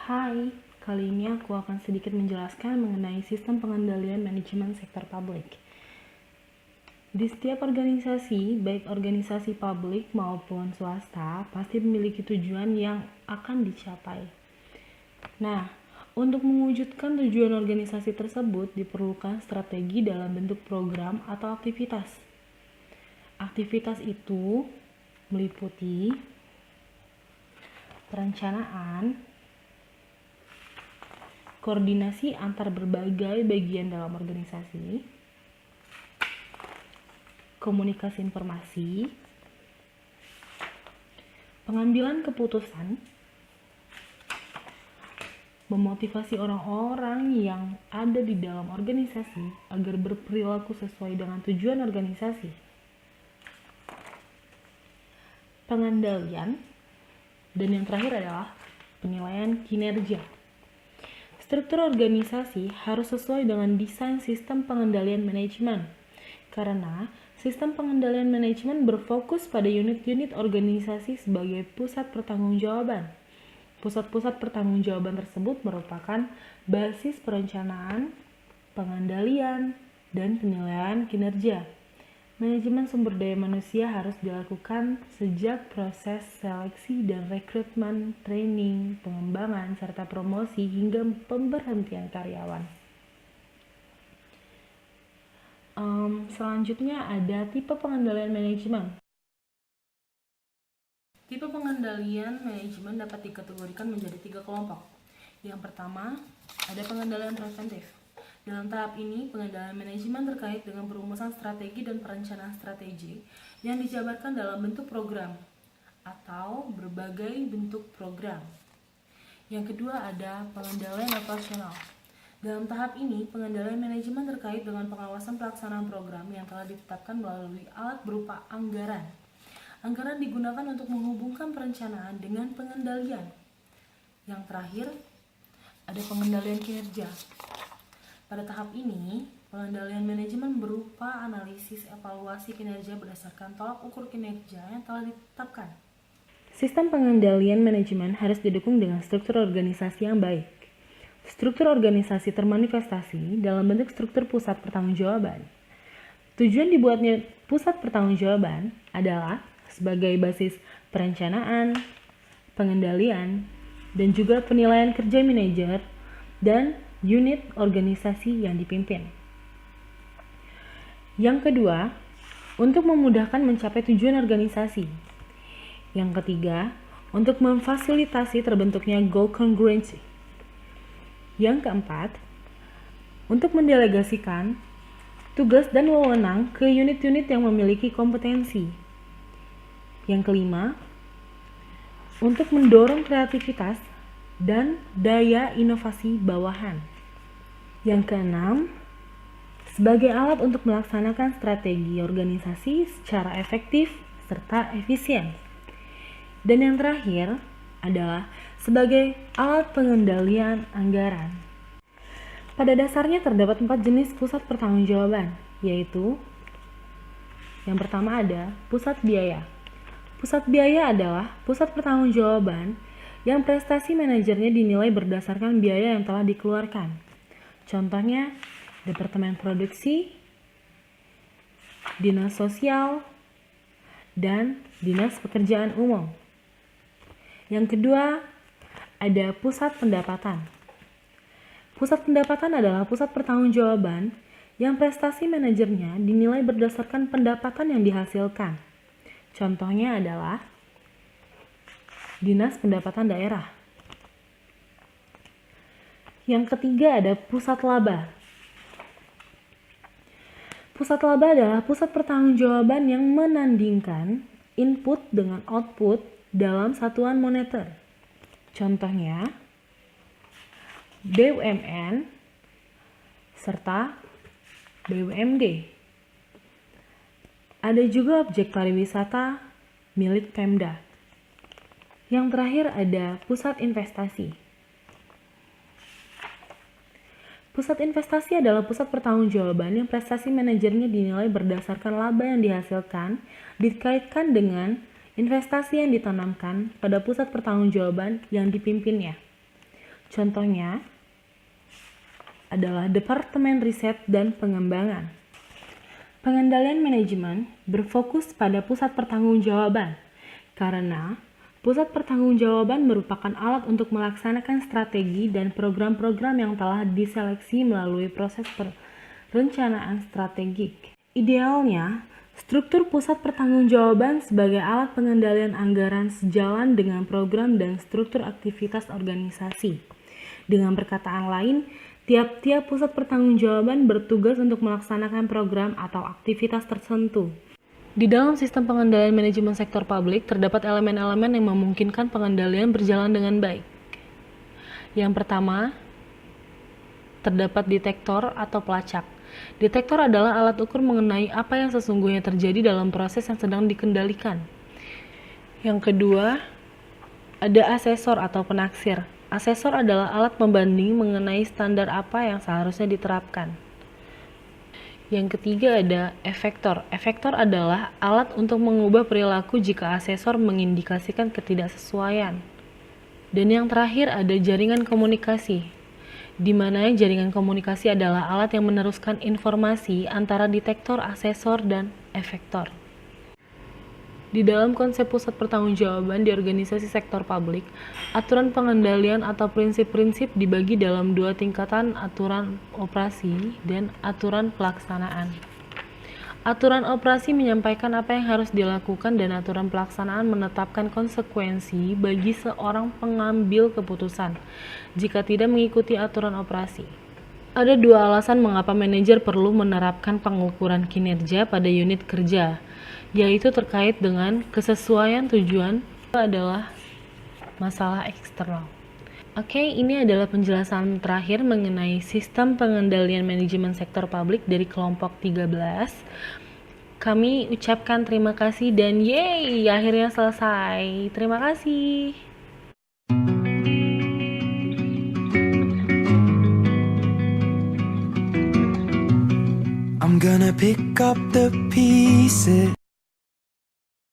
Hai, kali ini aku akan sedikit menjelaskan mengenai sistem pengendalian manajemen sektor publik. Di setiap organisasi, baik organisasi publik maupun swasta, pasti memiliki tujuan yang akan dicapai. Nah, untuk mewujudkan tujuan organisasi tersebut diperlukan strategi dalam bentuk program atau aktivitas. Aktivitas itu meliputi perencanaan, koordinasi antar berbagai bagian dalam organisasi, komunikasi informasi, pengambilan keputusan, memotivasi orang-orang yang ada di dalam organisasi agar berperilaku sesuai dengan tujuan organisasi, pengendalian, dan yang terakhir adalah penilaian kinerja. Struktur organisasi harus sesuai dengan desain sistem pengendalian manajemen, karena sistem pengendalian manajemen berfokus pada unit-unit organisasi sebagai pusat pertanggungjawaban. Pusat-pusat pertanggungjawaban tersebut merupakan basis perencanaan, pengendalian, dan penilaian kinerja. Manajemen sumber daya manusia harus dilakukan sejak proses seleksi dan rekrutmen, training, pengembangan, serta promosi hingga pemberhentian karyawan. Selanjutnya ada tipe pengendalian manajemen. Tipe pengendalian manajemen dapat dikategorikan menjadi 3 kelompok. Yang pertama, ada pengendalian preventif. Dalam tahap ini, pengendalian manajemen terkait dengan perumusan strategi dan perencanaan strategi yang dijabarkan dalam bentuk program atau berbagai bentuk program. Yang kedua ada pengendalian operasional. Dalam tahap ini, pengendalian manajemen terkait dengan pengawasan pelaksanaan program yang telah ditetapkan melalui alat berupa anggaran. Anggaran digunakan untuk menghubungkan perencanaan dengan pengendalian. Yang terakhir, ada pengendalian kinerja. Pada tahap ini, pengendalian manajemen berupa analisis evaluasi kinerja berdasarkan tolak ukur kinerja yang telah ditetapkan. Sistem pengendalian manajemen harus didukung dengan struktur organisasi yang baik. Struktur organisasi termanifestasi dalam bentuk struktur pusat pertanggungjawaban. Tujuan dibuatnya pusat pertanggungjawaban adalah sebagai basis perencanaan, pengendalian, dan juga penilaian kerja manajer dan unit organisasi yang dipimpin. Yang kedua, untuk memudahkan mencapai tujuan organisasi. Yang ketiga, untuk memfasilitasi terbentuknya goal congruency. Yang keempat, untuk mendelegasikan tugas dan wewenang ke unit-unit yang memiliki kompetensi. Yang kelima, untuk mendorong kreativitas dan daya inovasi bawahan. Yang keenam, sebagai alat untuk melaksanakan strategi organisasi secara efektif serta efisien. Dan yang terakhir adalah sebagai alat pengendalian anggaran. Pada dasarnya terdapat 4 jenis pusat pertanggungjawaban, yaitu yang pertama ada pusat biaya. Pusat biaya adalah pusat pertanggungjawaban yang prestasi manajernya dinilai berdasarkan biaya yang telah dikeluarkan. Contohnya, Departemen Produksi, Dinas Sosial, dan Dinas Pekerjaan Umum. Yang kedua, ada pusat pendapatan. Pusat pendapatan adalah pusat pertanggungjawaban yang prestasi manajernya dinilai berdasarkan pendapatan yang dihasilkan. Contohnya adalah Dinas Pendapatan Daerah. Yang ketiga ada pusat laba. Pusat laba adalah pusat pertanggungjawaban yang menandingkan input dengan output dalam satuan moneter. Contohnya BUMN serta BUMD. Ada juga objek pariwisata milik Pemda. Yang terakhir ada pusat investasi. Pusat investasi adalah pusat pertanggungjawaban yang prestasi manajernya dinilai berdasarkan laba yang dihasilkan dikaitkan dengan investasi yang ditanamkan pada pusat pertanggungjawaban yang dipimpinnya. Contohnya adalah Departemen Riset dan Pengembangan. Pengendalian manajemen berfokus pada pusat pertanggungjawaban, karena pusat pertanggungjawaban merupakan alat untuk melaksanakan strategi dan program-program yang telah diseleksi melalui proses perencanaan strategik. Idealnya, struktur pusat pertanggungjawaban sebagai alat pengendalian anggaran sejalan dengan program dan struktur aktivitas organisasi. Dengan perkataan lain, tiap-tiap pusat pertanggungjawaban bertugas untuk melaksanakan program atau aktivitas tertentu. Di dalam sistem pengendalian manajemen sektor publik, terdapat elemen-elemen yang memungkinkan pengendalian berjalan dengan baik. Yang pertama, terdapat detektor atau pelacak. Detektor adalah alat ukur mengenai apa yang sesungguhnya terjadi dalam proses yang sedang dikendalikan. Yang kedua, ada asesor atau penaksir. Asesor adalah alat pembanding mengenai standar apa yang seharusnya diterapkan. Yang ketiga ada efektor. Efektor adalah alat untuk mengubah perilaku jika asesor mengindikasikan ketidaksesuaian. Dan yang terakhir ada jaringan komunikasi, di mana jaringan komunikasi adalah alat yang meneruskan informasi antara detektor, asesor, dan efektor. Di dalam konsep pusat pertanggungjawaban di organisasi sektor publik, aturan pengendalian atau prinsip-prinsip dibagi dalam dua tingkatan, aturan operasi dan aturan pelaksanaan. Aturan operasi menyampaikan apa yang harus dilakukan dan aturan pelaksanaan menetapkan konsekuensi bagi seorang pengambil keputusan jika tidak mengikuti aturan operasi. Ada dua alasan mengapa manajer perlu menerapkan pengukuran kinerja pada unit kerja, yaitu terkait dengan kesesuaian tujuan adalah masalah eksternal. Oke, ini adalah penjelasan terakhir mengenai sistem pengendalian manajemen sektor publik dari kelompok 13. Kami ucapkan terima kasih dan yeay, akhirnya selesai. Terima kasih. I'm gonna pick up the pieces